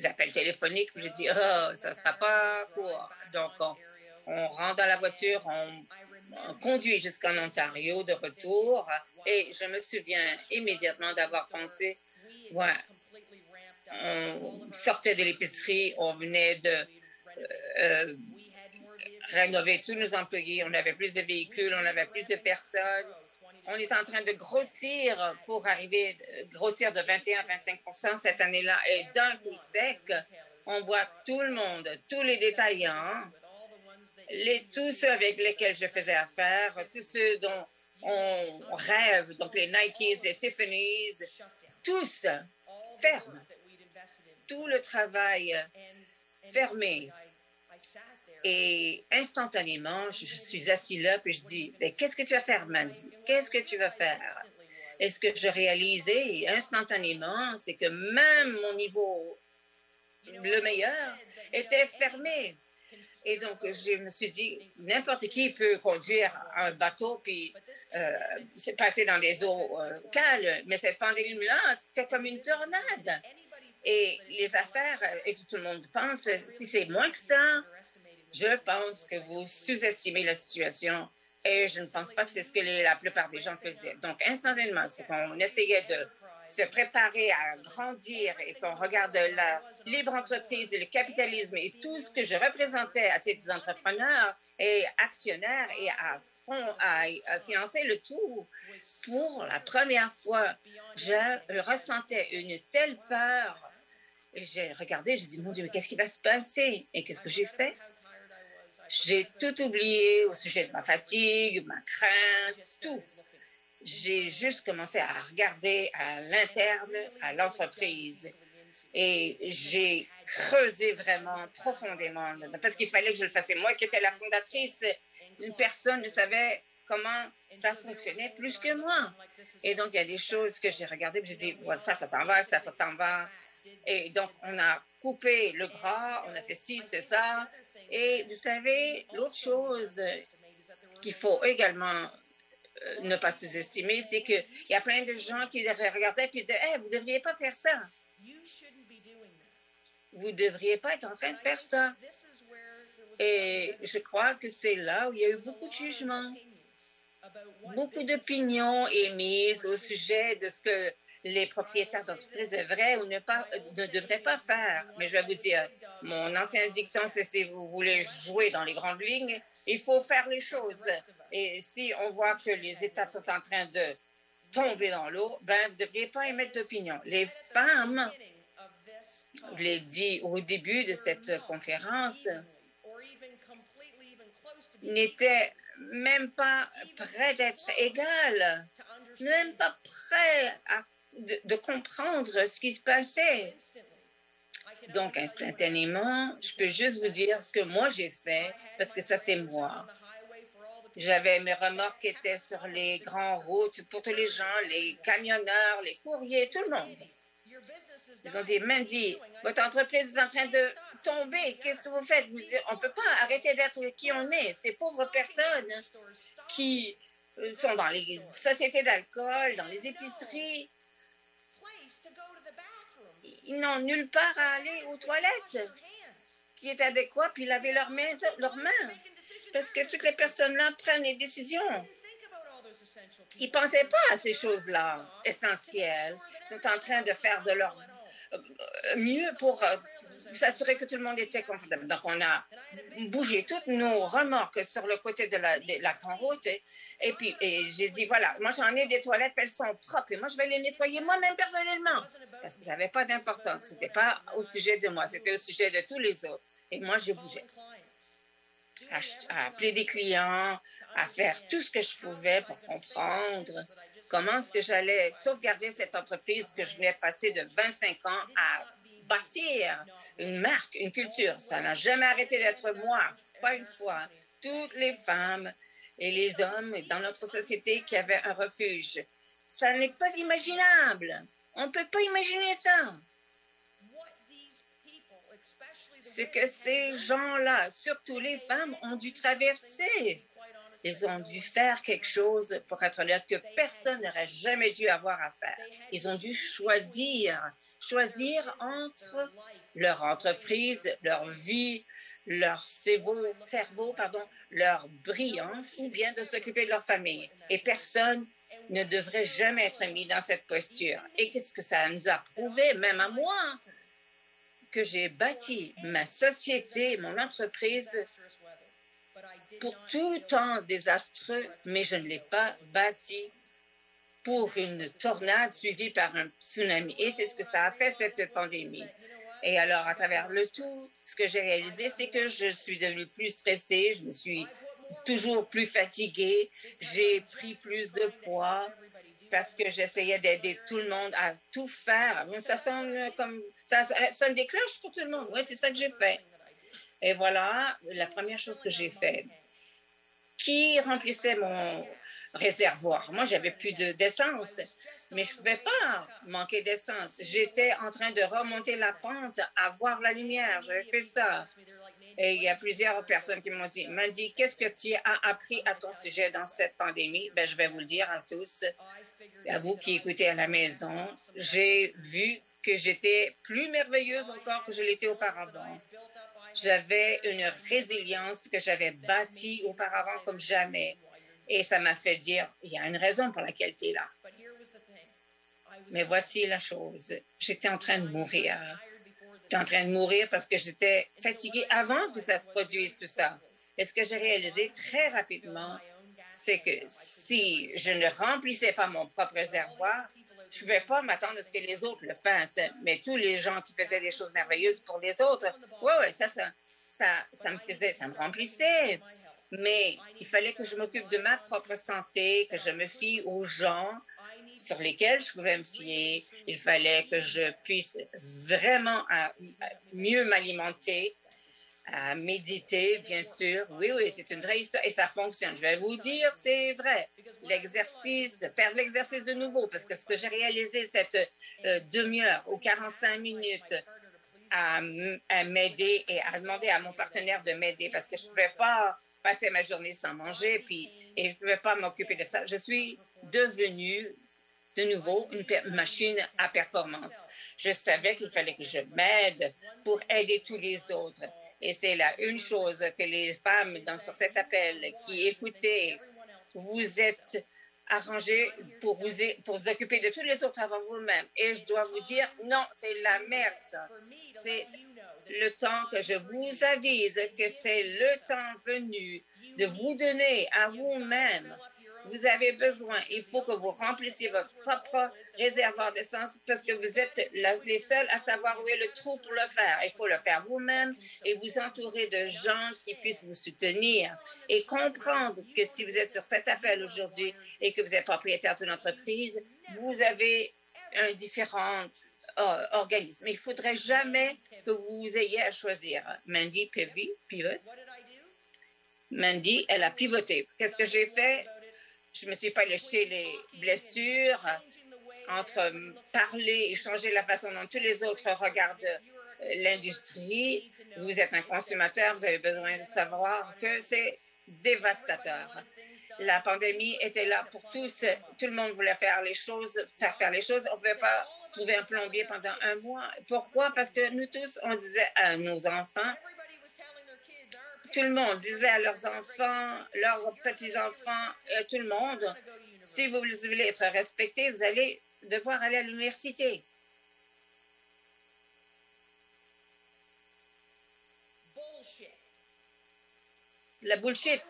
B: appels téléphoniques. J'ai dit, oh, ça ne sera pas court. Donc, on rentre dans la voiture, on conduit jusqu'en Ontario de retour. Et je me souviens immédiatement d'avoir pensé, ouais, on sortait de l'épicerie, on venait de rénover tous nos employés, on avait plus de véhicules, on avait plus de personnes. On est en train de grossir pour grossir de 21 à 25 cette année-là. Et d'un coup sec, on voit tout le monde, tous les détaillants, tous ceux avec lesquels je faisais affaire, tous ceux dont on rêve, donc les Nikes, les Tiffany's, tous ferment. tout le travail fermé. Et instantanément, je suis assis là, puis je dis, « Qu'est-ce que tu vas faire, Mandy? Qu'est-ce que tu vas faire? » Et ce que je réalisais instantanément, c'est que même mon niveau le meilleur était fermé. Et donc, je me suis dit, n'importe qui peut conduire un bateau puis passer dans les eaux calmes, mais cette pandémie-là, c'était comme une tornade. Et les affaires, et tout le monde pense, si c'est moins que ça, je pense que vous sous-estimez la situation et je ne pense pas que c'est ce que la plupart des gens faisaient. Donc, instantanément, c'est qu'on essayait de se préparer à grandir et qu'on regarde la libre entreprise et le capitalisme et tout ce que je représentais à titre d'entrepreneur et actionnaire et à financer le tout. Pour la première fois, je ressentais une telle peur. Et j'ai regardé, j'ai dit, mon Dieu, mais qu'est-ce qui va se passer? Et qu'est-ce que j'ai fait? J'ai tout oublié au sujet de ma fatigue, ma crainte, tout. J'ai juste commencé à regarder à l'interne, à l'entreprise. Et j'ai creusé vraiment profondément, parce qu'il fallait que je le fasse. Moi qui étais la fondatrice, personne ne savait comment ça fonctionnait plus que moi. Et donc, il y a des choses que j'ai regardées, j'ai dit, voilà, ça s'en va, ça s'en va. Et donc, on a coupé le gras, on a fait ci, ça. Et vous savez, l'autre chose qu'il faut également ne pas sous-estimer, c'est qu'il y a plein de gens qui regardaient et disaient, hey, vous ne devriez pas faire ça. Vous ne devriez pas être en train de faire ça. Et je crois que c'est là où il y a eu beaucoup de jugements, beaucoup d'opinions émises au sujet de ce que les propriétaires d'entreprises devraient ou ne devraient pas faire. Mais je vais vous dire, mon ancien dicton, c'est si vous voulez jouer dans les grandes lignes, il faut faire les choses. Et si on voit que les étapes sont en train de tomber dans l'eau, ben, vous ne devriez pas émettre d'opinion. Les femmes, je l'ai dit au début de cette conférence, n'étaient même pas prêts d'être égales, même pas prêts de comprendre ce qui se passait. Donc, instantanément, je peux juste vous dire ce que moi j'ai fait, parce que ça, c'est moi. J'avais mes remorques qui étaient sur les grandes routes pour tous les gens, les camionneurs, les courriers, tout le monde. Ils ont dit, Mandy, votre entreprise est en train de tomber. Qu'est-ce que vous faites? Vous dites, on ne peut pas arrêter d'être qui on est. Ces pauvres personnes qui sont dans les sociétés d'alcool, dans les épiceries, ils n'ont nulle part à aller aux toilettes qui est adéquat, puis laver leurs mains. Parce que toutes les personnes-là prennent des décisions. Ils ne pensaient pas à ces choses-là essentielles. Ils sont en train de faire de leur mieux pour s'assurer que tout le monde était confortable. Donc, on a bougé toutes nos remorques sur le côté de la grande route. Et puis, j'ai dit, voilà, moi, j'en ai des toilettes, elles sont propres. Et moi, je vais les nettoyer moi-même personnellement. Parce que ça n'avait pas d'importance. Ce n'était pas au sujet de moi, c'était au sujet de tous les autres. Et moi, je bougeais. À appeler des clients, à faire tout ce que je pouvais pour comprendre comment est-ce que j'allais sauvegarder cette entreprise que je venais passer de 25 ans à bâtir une marque, une culture. Ça n'a jamais arrêté d'être moi, pas une fois. Toutes les femmes et les hommes dans notre société qui avaient un refuge. Ça n'est pas imaginable. On ne peut pas imaginer ça. Ce que ces gens-là, surtout les femmes, ont dû traverser. Ils ont dû faire quelque chose, pour être honnête, que personne n'aurait jamais dû avoir à faire. Ils ont dû choisir entre leur entreprise, leur vie, leur cerveau, leur brillance, ou bien de s'occuper de leur famille. Et personne ne devrait jamais être mis dans cette posture. Et qu'est-ce que ça nous a prouvé, même à moi, que j'ai bâti ma société, mon entreprise pour tout temps désastreux, mais je ne l'ai pas bâti pour une tornade suivie par un tsunami. Et c'est ce que ça a fait, cette pandémie. Et alors, à travers le tout, ce que j'ai réalisé, c'est que je suis devenue plus stressée, je me suis toujours plus fatiguée, j'ai pris plus de poids. parce que j'essayais d'aider tout le monde à tout faire. Ça sonne comme ça sonne des cloches pour tout le monde. Oui, c'est ça que j'ai fait. Et voilà la première chose que j'ai faite. Qui remplissait mon réservoir? Moi, j'avais plus d'essence, mais je ne pouvais pas manquer d'essence. J'étais en train de remonter la pente à voir la lumière. J'avais fait ça. Et il y a plusieurs personnes qui m'ont dit, Mandy, qu'est-ce que tu as appris à ton sujet dans cette pandémie? Ben, je vais vous le dire à tous, à vous qui écoutez à la maison. J'ai vu que j'étais plus merveilleuse encore que je l'étais auparavant. J'avais une résilience que j'avais bâtie auparavant comme jamais. Et ça m'a fait dire, il y a une raison pour laquelle tu es là. Mais voici la chose. J'étais en train de mourir. J'étais en train de mourir parce que j'étais fatiguée avant que ça se produise, tout ça. Et ce que j'ai réalisé très rapidement, c'est que si je ne remplissais pas mon propre réservoir, je ne pouvais pas m'attendre à ce que les autres le fassent. Mais tous les gens qui faisaient des choses merveilleuses pour les autres, oui, ça me remplissait. Mais il fallait que je m'occupe de ma propre santé, que je me fie aux gens sur lesquels je pouvais me fier. Il fallait que je puisse vraiment mieux m'alimenter, à méditer, bien sûr. Oui, oui, c'est une vraie histoire et ça fonctionne. Je vais vous dire, c'est vrai. L'exercice, faire de l'exercice de nouveau, parce que ce que j'ai réalisé cette demi-heure ou 45 minutes à m'aider et à demander à mon partenaire de m'aider parce que je ne pouvais pas passer ma journée sans manger et je ne pouvais pas m'occuper de ça. Je suis devenue de nouveau une machine à performance. Je savais qu'il fallait que je m'aide pour aider tous les autres. Et c'est là une chose que les femmes sur cet appel qui écoutaient, vous êtes arrangées pour vous occuper de tous les autres avant vous-même. Et je dois vous dire, non, c'est la merde, ça. C'est le temps que je vous avise que c'est le temps venu de vous donner à vous-même. Vous avez besoin, il faut que vous remplissiez votre propre réservoir d'essence parce que vous êtes les seuls à savoir où est le trou pour le faire. Il faut le faire vous-même et vous entourer de gens qui puissent vous soutenir et comprendre que si vous êtes sur cet appel aujourd'hui et que vous êtes propriétaire d'une entreprise, vous avez un différent organisme. Il ne faudrait jamais que vous ayez à choisir. Mandy pivote. Mandy, elle a pivoté. Qu'est-ce que j'ai fait? Je ne me suis pas léché les blessures entre parler et changer la façon dont tous les autres regardent l'industrie. Vous êtes un consommateur, vous avez besoin de savoir que c'est dévastateur. La pandémie était là pour tous. Tout le monde voulait faire faire les choses. On ne pouvait pas trouver un plombier pendant un mois. Pourquoi? Parce que nous tous, on disait à nos enfants, tout le monde disait à leurs enfants, leurs petits-enfants, tout le monde, si vous voulez être respecté, vous allez devoir aller à l'université. La bullshit.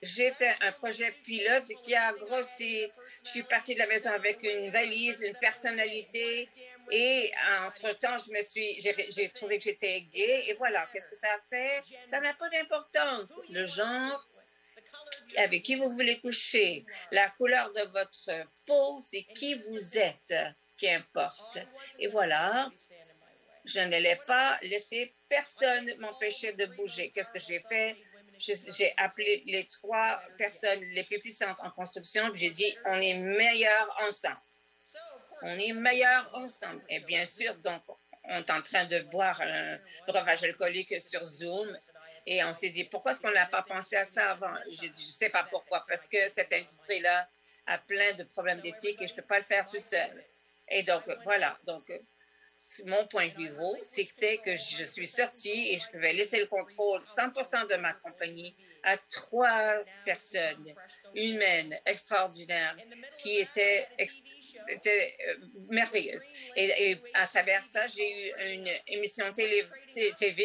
B: J'étais un projet pilote qui a grossi. Je suis partie de la maison avec une valise, une personnalité et entre-temps, j'ai trouvé que j'étais gay et voilà, qu'est-ce que ça a fait? Ça n'a pas d'importance. Le genre avec qui vous voulez coucher, la couleur de votre peau, c'est qui vous êtes qui importe. Et voilà, je n'allais pas laisser personne m'empêcher de bouger. Qu'est-ce que j'ai fait? J'ai appelé les 3 personnes les plus puissantes en construction. J'ai dit, on est meilleurs ensemble. On est meilleurs ensemble. Et bien sûr, donc, on est en train de boire un breuvage alcoolique sur Zoom. Et on s'est dit, pourquoi est-ce qu'on n'a pas pensé à ça avant? J'ai dit, je ne sais pas pourquoi, parce que cette industrie-là a plein de problèmes d'éthique et je ne peux pas le faire tout seul. Et donc, voilà. Donc, mon point de vue, c'était que je suis sortie et je pouvais laisser le contrôle 100% de ma compagnie à 3 personnes humaines extraordinaires qui étaient merveilleuses. Et à travers ça, j'ai eu une émission TV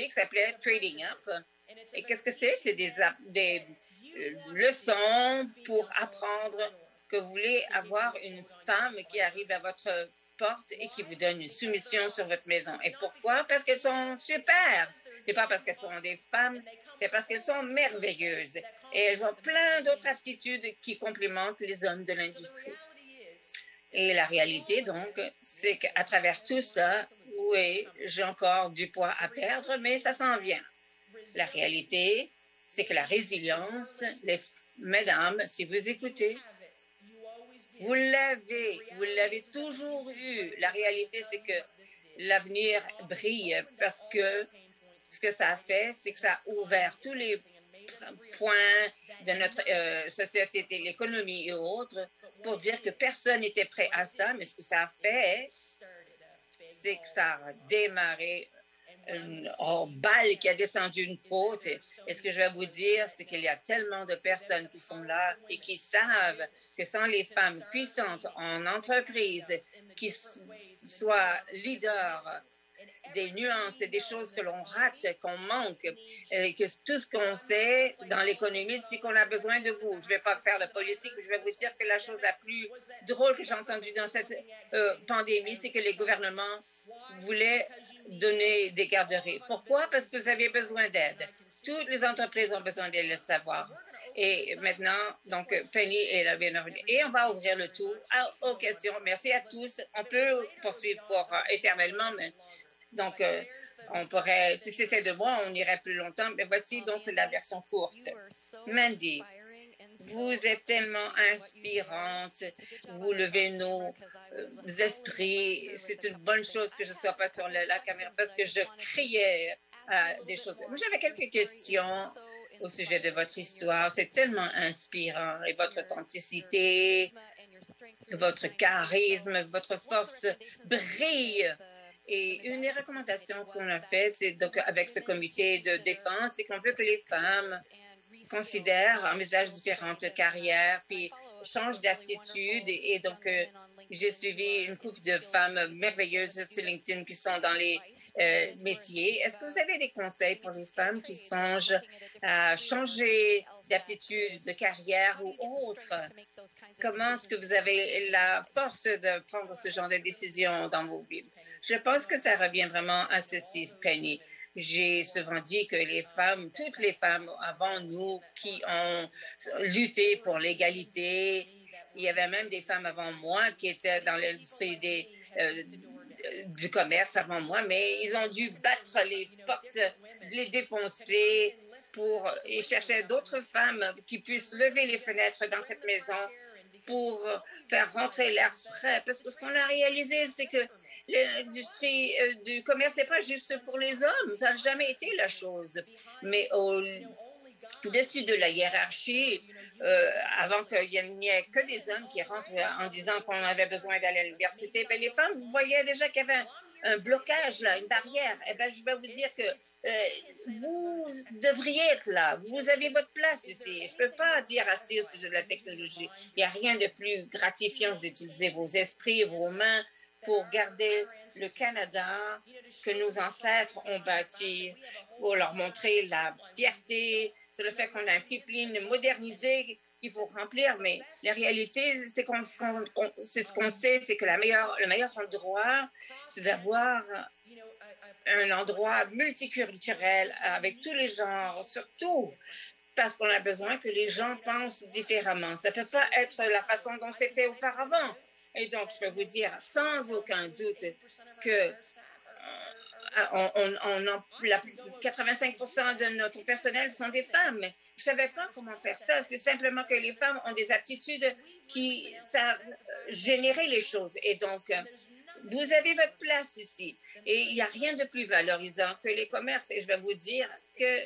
B: qui s'appelait Trading Up. Et qu'est-ce que c'est? C'est des leçons pour apprendre que vous voulez avoir une femme qui arrive à votre porte et qui vous donnent une soumission sur votre maison. Et pourquoi? Parce qu'elles sont super. C'est pas parce qu'elles sont des femmes, c'est parce qu'elles sont merveilleuses. Et elles ont plein d'autres aptitudes qui complémentent les hommes de l'industrie. Et la réalité, donc, c'est qu'à travers tout ça, oui, j'ai encore du poids à perdre, mais ça s'en vient. La réalité, c'est que la résilience, mesdames, si vous écoutez, vous l'avez toujours eu. La réalité, c'est que l'avenir brille parce que ce que ça a fait, c'est que ça a ouvert tous les points de notre société, l'économie et autres, pour dire que personne n'était prêt à ça, mais ce que ça a fait, c'est que ça a démarré une balle qui a descendu une côte. Et ce que je vais vous dire, c'est qu'il y a tellement de personnes qui sont là et qui savent que sans les femmes puissantes en entreprise, qui soient leaders des nuances et des choses que l'on rate, qu'on manque, et que tout ce qu'on sait dans l'économie, c'est qu'on a besoin de vous. Je ne vais pas faire de politique, je vais vous dire que la chose la plus drôle que j'ai entendue dans cette pandémie, c'est que les gouvernements voulaient donner des garderies. Pourquoi? Parce que vous avez besoin d'aide. Toutes les entreprises ont besoin de le savoir. Et maintenant, donc, Penny est la bienvenue. Et on va ouvrir le tout aux questions. Merci à tous. On peut poursuivre pour éternellement, mais donc, on pourrait, si c'était de moi, on irait plus longtemps. Mais voici donc la version courte. Mandy, vous êtes tellement inspirante. Vous levez nos esprits. C'est une bonne chose que je ne sois pas sur la caméra parce que je criais des choses. Moi, j'avais quelques questions au sujet de votre histoire. C'est tellement inspirant. Et votre authenticité, votre charisme, votre force brille. Et une des recommandations qu'on a faites, c'est donc avec ce comité de défense, c'est qu'on veut que les femmes considèrent, envisagent différentes carrières, puis changent d'aptitude. Et donc, j'ai suivi une couple de femmes merveilleuses sur LinkedIn qui sont dans les métiers. Est-ce que vous avez des conseils pour les femmes qui songent à changer d'aptitude, de carrière ou autre? Comment est-ce que vous avez la force de prendre ce genre de décision dans vos vies? Je pense que ça revient vraiment à ceci, Penny. J'ai souvent dit que les femmes, toutes les femmes avant nous qui ont lutté pour l'égalité, il y avait même des femmes avant moi qui étaient dans l'industrie du commerce avant moi, mais ils ont dû battre les portes, les défoncer et chercher d'autres femmes qui puissent lever les fenêtres dans cette maison pour faire rentrer l'air frais. Parce que ce qu'on a réalisé, c'est que l'industrie du commerce n'est pas juste pour les hommes. Ça n'a jamais été la chose. Mais au-dessus de la hiérarchie, avant qu'il n'y ait que des hommes qui rentrent en disant qu'on avait besoin d'aller à l'université, ben, les femmes voyaient déjà qu'il y avait un blocage, là, une barrière. Eh bien, je vais vous dire que vous devriez être là. Vous avez votre place ici. Je ne peux pas dire assez au sujet de la technologie. Il n'y a rien de plus gratifiant d'utiliser vos esprits, vos mains pour garder le Canada que nos ancêtres ont bâti, pour leur montrer la fierté sur le fait qu'on a un pipeline modernisé qu'il faut remplir, mais la réalité, c'est c'est ce qu'on sait, c'est que le meilleur endroit, c'est d'avoir un endroit multiculturel avec tous les genres, surtout parce qu'on a besoin que les gens pensent différemment. Ça ne peut pas être la façon dont c'était auparavant. Et donc, je peux vous dire sans aucun doute que 85% de notre personnel sont des femmes. Je ne savais pas comment faire ça. C'est simplement que les femmes ont des aptitudes qui savent générer les choses. Et donc, vous avez votre place ici. Et il n'y a rien de plus valorisant que les commerces. Et je vais vous dire que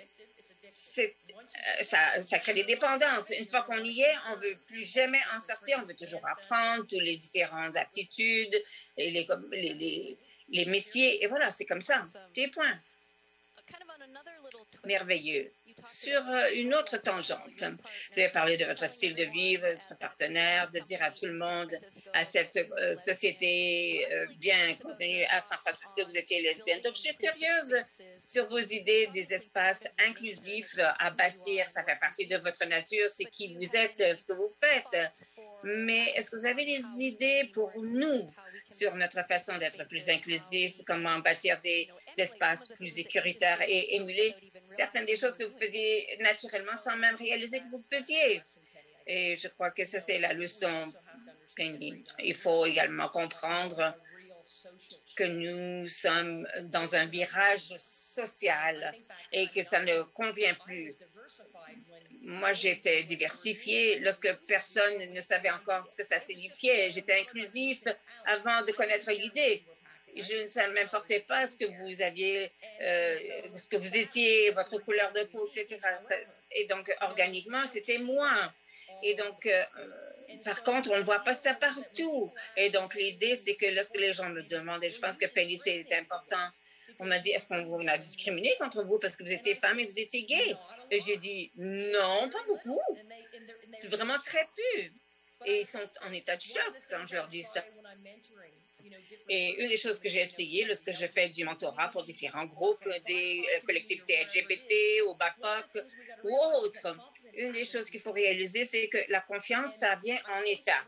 B: ça crée des dépendances. Une fois qu'on y est, on ne veut plus jamais en sortir. On veut toujours apprendre toutes les différentes aptitudes et les métiers. Et voilà, c'est comme ça. Des points. Merveilleux. sur une autre tangente. Vous avez parlé de votre style de vie, votre partenaire, de dire à tout le monde, à cette société bien contenue à San Francisco, que vous étiez lesbienne. Donc, je suis curieuse sur vos idées des espaces inclusifs à bâtir. Ça fait partie de votre nature, c'est qui vous êtes, ce que vous faites. Mais est-ce que vous avez des idées pour nous sur notre façon d'être plus inclusif, comment bâtir des espaces plus sécuritaires et émuler certaines des choses que vous faisiez naturellement sans même réaliser que vous le faisiez? Et je crois que ça, c'est la leçon, Penny. Il faut également comprendre que nous sommes dans un virage social et que ça ne convient plus. Moi, j'étais diversifiée lorsque personne ne savait encore ce que ça signifiait. J'étais inclusif avant de connaître l'idée. Ça ne m'importait pas ce que vous aviez, ce que vous étiez, votre couleur de peau, etc. Et donc, organiquement, c'était moi. Et donc, par contre, on ne voit pas ça partout. Et donc, l'idée, c'est que lorsque les gens me demandent, et je pense que Penny, c'est important, on m'a dit, est-ce qu'on vous a discriminé contre vous parce que vous étiez femme et vous étiez gay? Et j'ai dit, non, pas beaucoup. C'est vraiment très peu. Et ils sont en état de choc quand je leur dis ça. Et une des choses que j'ai essayé lorsque je fais du mentorat pour différents groupes, des collectivités LGBT ou BACPOC ou autres, une des choses qu'il faut réaliser, c'est que la confiance, ça vient en état.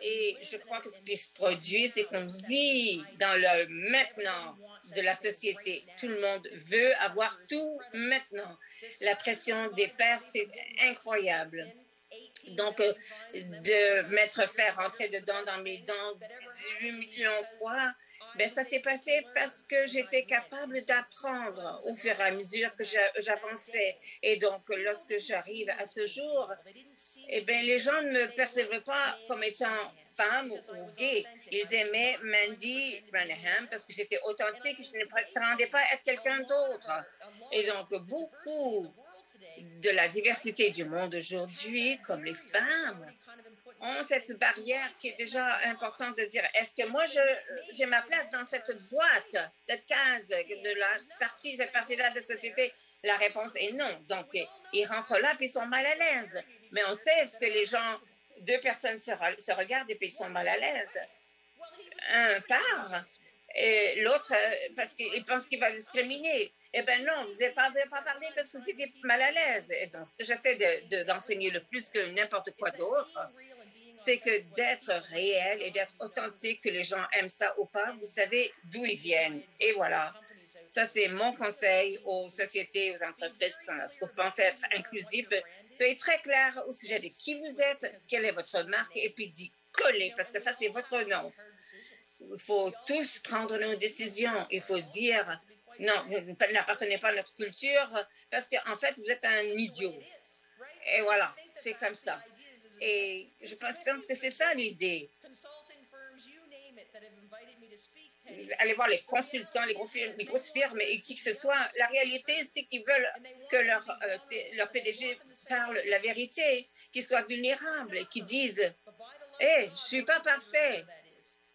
B: Et je crois que ce qui se produit, c'est qu'on vit dans le maintenant de la société. Tout le monde veut avoir tout maintenant. La pression des pères, c'est incroyable. Donc, de m'être fait rentrer dedans dans mes dents 18 millions de fois, ben ça s'est passé parce que j'étais capable d'apprendre au fur et à mesure que j'avançais. Et donc, lorsque j'arrive à ce jour, eh bien, les gens ne me percevaient pas comme étant femme ou gay. Ils aimaient Mandy Branham parce que j'étais authentique, je ne prétendais pas être quelqu'un d'autre. Et donc, beaucoup de la diversité du monde aujourd'hui, comme les femmes, ont cette barrière qui est déjà importante de dire, est-ce que moi, j'ai ma place dans cette boîte, cette case de cette partie-là de la société? La réponse est non. Donc, ils rentrent là, puis ils sont mal à l'aise. Mais on sait ce que les gens, deux personnes se regardent et puis ils sont mal à l'aise. Un part, et l'autre, parce qu'il pense qu'il va discriminer. Eh bien non, vous n'avez pas parlé parce que vous étiez mal à l'aise. Et donc, ce que j'essaie d'enseigner le plus que n'importe quoi d'autre, c'est que d'être réel et d'être authentique, que les gens aiment ça ou pas, vous savez d'où ils viennent. Et voilà. Ça, c'est mon conseil aux sociétés, aux entreprises qui sont là. Si vous pensez être inclusif, soyez très clair au sujet de qui vous êtes, quelle est votre marque, et puis d'y coller, parce que ça, c'est votre nom. Il faut tous prendre nos décisions. Il faut dire, non, vous n'appartenez pas à notre culture, parce qu'en fait, vous êtes un idiot. Et voilà, c'est comme ça. Et je pense que c'est ça l'idée. Allez voir les consultants, les grosses firmes et qui que ce soit. La réalité, c'est qu'ils veulent que leur PDG parle la vérité, qu'ils soient vulnérables et qu'ils disent « Hé, je ne suis pas parfait,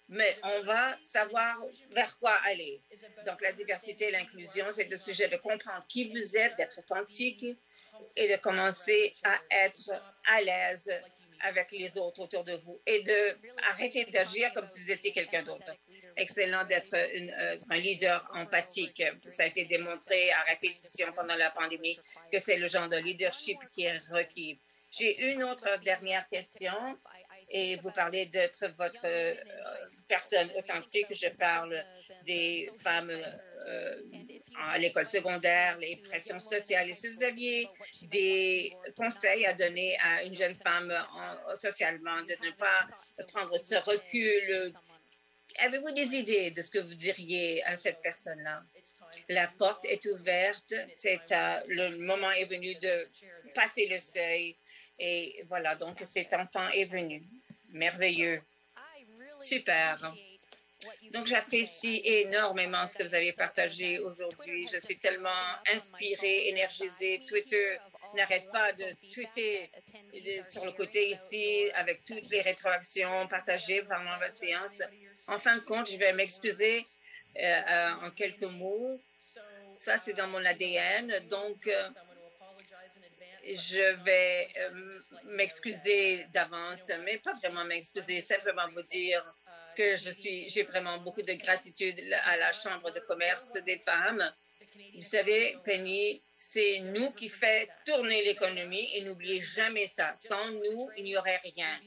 B: mais on va savoir vers quoi aller. » Donc, la diversité et l'inclusion, c'est le sujet de comprendre qui vous êtes, d'être authentique et de commencer à être à l'aise avec les autres autour de vous et d'arrêter d'agir comme si vous étiez quelqu'un d'autre. Excellent d'être un leader empathique. Ça a été démontré à répétition pendant la pandémie que c'est le genre de leadership qui est requis. J'ai une autre dernière question et vous parlez d'être votre personne authentique. Je parle des femmes à l'école secondaire, les pressions sociales. Et si vous aviez des conseils à donner à une jeune femme socialement, de ne pas prendre ce recul, avez-vous des idées de ce que vous diriez à cette personne-là? La porte est ouverte. Le moment est venu de passer le seuil. Et voilà, donc c'est un temps est venu. Merveilleux. Super. Donc, j'apprécie énormément ce que vous avez partagé aujourd'hui. Je suis tellement inspirée, énergisée. Twitter n'arrête pas de tweeter sur le côté ici avec toutes les rétroactions partagées pendant la séance. En fin de compte, je vais m'excuser en quelques mots. Ça, c'est dans mon ADN. Donc, Je vais m'excuser d'avance, mais pas vraiment m'excuser, simplement vous dire que j'ai vraiment beaucoup de gratitude à la Chambre de commerce des femmes. Vous savez, Penny, c'est nous qui fait tourner l'économie et n'oubliez jamais ça. Sans nous, il n'y aurait rien.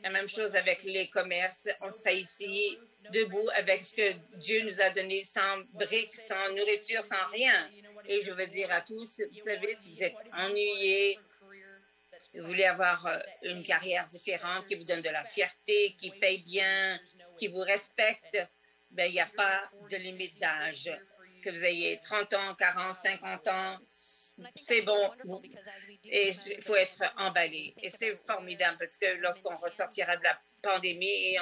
B: La même chose avec les commerces. On serait ici debout avec ce que Dieu nous a donné, sans briques, sans nourriture, sans rien. Et je veux dire à tous, vous savez, si vous êtes ennuyés, vous voulez avoir une carrière différente qui vous donne de la fierté, qui paye bien, qui vous respecte, ben, il n'y a pas de limite d'âge. Que vous ayez 30 ans, 40, 50 ans, c'est bon. Et il faut être emballé. Et c'est formidable parce que lorsqu'on ressortira de la pandémie et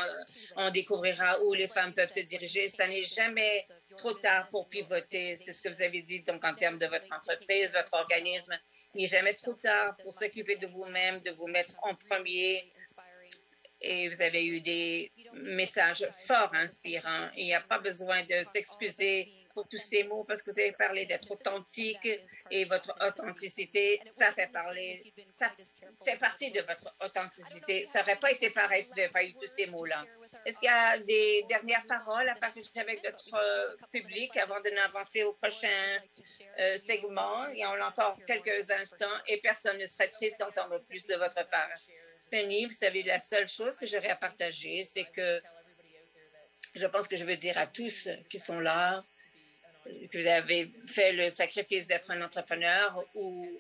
B: on découvrira où les femmes peuvent se diriger, ça n'est jamais trop tard pour pivoter. C'est ce que vous avez dit, donc en termes de votre entreprise, votre organisme. Il n'est jamais trop tard pour s'occuper de vous-même, de vous mettre en premier. Et vous avez eu des messages fort inspirants. Il n'y a pas besoin de s'excuser pour tous ces mots parce que vous avez parlé d'être authentique et votre authenticité, ça fait partie de votre authenticité. Ça n'aurait pas été pareil si vous n'avez pas eu tous ces mots-là. Est-ce qu'il y a des dernières paroles à partager avec notre public avant de avancer au prochain segment? Il y en a encore quelques instants et personne ne serait triste d'entendre plus de votre part. Penny, vous savez, la seule chose que j'aurais à partager, c'est que je pense que je veux dire à tous qui sont là que vous avez fait le sacrifice d'être un entrepreneur ou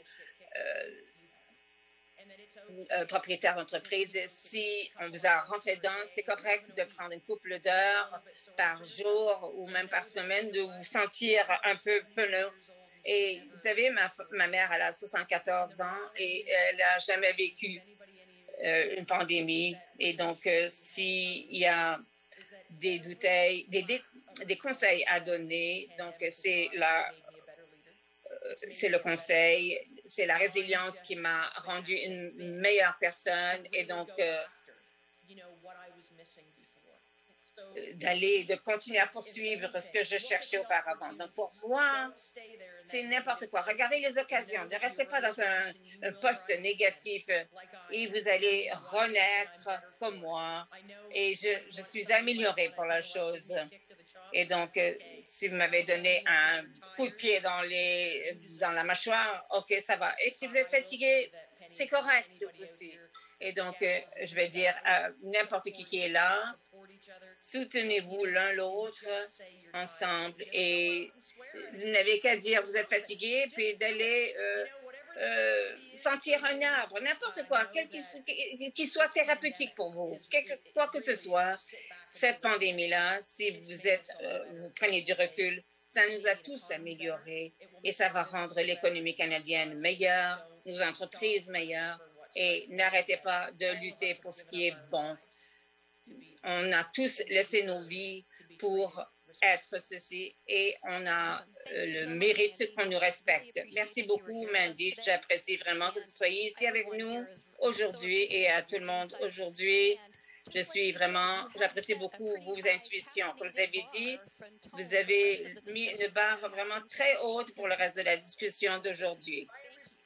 B: propriétaire d'entreprise. Si on vous a rentré dedans, c'est correct de prendre une couple d'heures par jour ou même par semaine, de vous sentir un peu penaud. Et vous savez, ma mère, elle a 74 ans et elle n'a jamais vécu une pandémie. Et donc, s'il y a des bouteilles, des conseils à donner, donc c'est le conseil, c'est la résilience qui m'a rendue une meilleure personne. Et donc, de continuer à poursuivre ce que je cherchais auparavant. Donc, pour moi, c'est n'importe quoi. Regardez les occasions. Ne restez pas dans un poste négatif et vous allez renaître comme moi. Et je suis améliorée pour la chose. Et donc, si vous m'avez donné un coup de pied dans la mâchoire, OK, ça va. Et si vous êtes fatigué, c'est correct aussi. Et donc, je vais dire à n'importe qui est là, soutenez-vous l'un l'autre ensemble et vous n'avez qu'à dire vous êtes fatigué, puis d'aller sentir un arbre, n'importe quoi, qui soit thérapeutique pour vous, quoi que ce soit. Cette pandémie-là, si vous prenez du recul, ça nous a tous améliorés et ça va rendre l'économie canadienne meilleure, nos entreprises meilleures. Et n'arrêtez pas de lutter pour ce qui est bon. On a tous laissé nos vies pour être ceci et on a le mérite qu'on nous respecte. Merci beaucoup, Mandy. J'apprécie vraiment que vous soyez ici avec nous aujourd'hui et à tout le monde aujourd'hui. J'apprécie beaucoup vos intuitions. Comme vous avez dit, vous avez mis une barre vraiment très haute pour le reste de la discussion d'aujourd'hui.